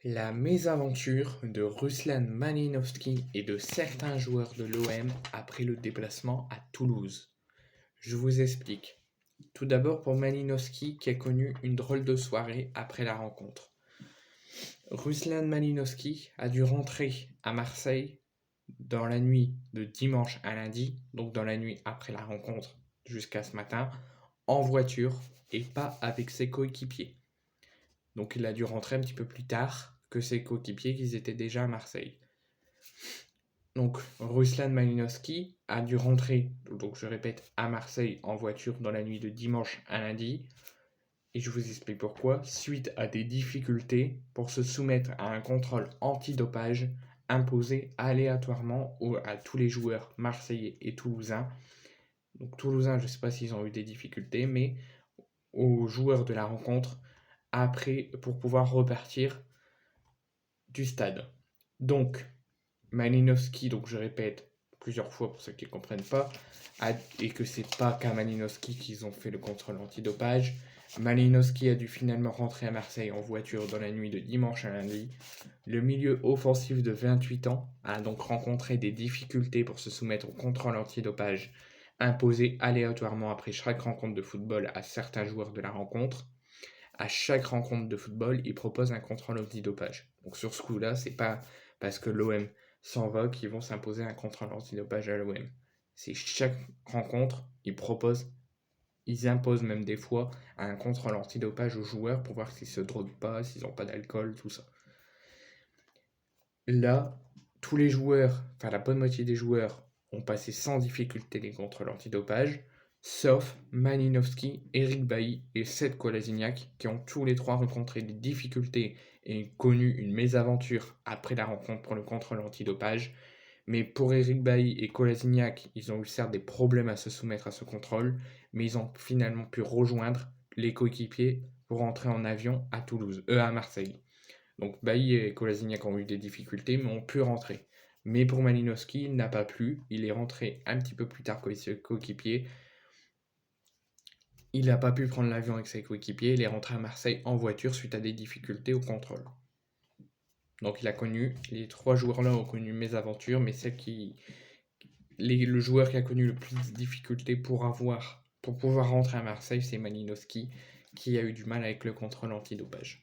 La mésaventure de Ruslan Malinovski et de certains joueurs de l'OM après le déplacement à Toulouse. Je vous explique. Tout d'abord pour Malinovski qui a connu une drôle de soirée après la rencontre. Ruslan Malinovski a dû rentrer à Marseille dans la nuit de dimanche à lundi, donc dans la nuit après la rencontre jusqu'à ce matin, en voiture et pas avec ses coéquipiers. Donc il a dû rentrer un petit peu plus tard que ses coéquipiers qui étaient déjà à Marseille. Donc Ruslan Malinovski a dû rentrer, donc je répète, à Marseille en voiture dans la nuit de dimanche à lundi. Et je vous explique pourquoi. Suite à des difficultés pour se soumettre à un contrôle antidopage imposé aléatoirement à tous les joueurs marseillais et toulousains. Donc toulousains, je ne sais pas s'ils ont eu des difficultés, mais aux joueurs de la rencontre après pour pouvoir repartir du stade. Donc Malinovski, donc je répète plusieurs fois pour ceux qui ne comprennent pas, et que c'est pas qu'à Malinovski qu'ils ont fait le contrôle antidopage. Malinovski a dû finalement rentrer à Marseille en voiture dans la nuit de dimanche à lundi. Le milieu offensif de 28 ans a donc rencontré des difficultés pour se soumettre au contrôle antidopage imposé aléatoirement après chaque rencontre de football à certains joueurs de la rencontre. À chaque rencontre de football, il propose un contrôle antidopage. Donc sur ce coup-là, c'est pas parce que l'OM s'en va qu'ils vont s'imposer un contrôle antidopage à l'OM. C'est chaque rencontre, ils imposent même des fois un contrôle antidopage aux joueurs pour voir s'ils se droguent pas, s'ils n'ont pas d'alcool, tout ça. Là, tous les joueurs, enfin la bonne moitié des joueurs, ont passé sans difficulté les contrôles antidopage, sauf Malinovski, Eric Bailly et Seth Kolasinac, qui ont tous les trois rencontré des difficultés et connu une mésaventure après la rencontre pour le contrôle antidopage. Mais pour Eric Bailly et Kolasinac, ils ont eu certes des problèmes à se soumettre à ce contrôle, mais ils ont finalement pu rejoindre les coéquipiers pour rentrer en avion à à Marseille. Donc Bailly et Kolasinac ont eu des difficultés, mais ont pu rentrer. Mais pour Malinovski, il n'a pas pu. Il est rentré un petit peu plus tard que ses coéquipiers. Il n'a pas pu prendre l'avion avec ses coéquipiers. Il est rentré à Marseille en voiture suite à des difficultés au contrôle. Donc les trois joueurs-là ont connu mes aventures, mais le joueur qui a connu le plus de difficultés pour pouvoir rentrer à Malinovski, qui a eu du mal avec le contrôle antidopage.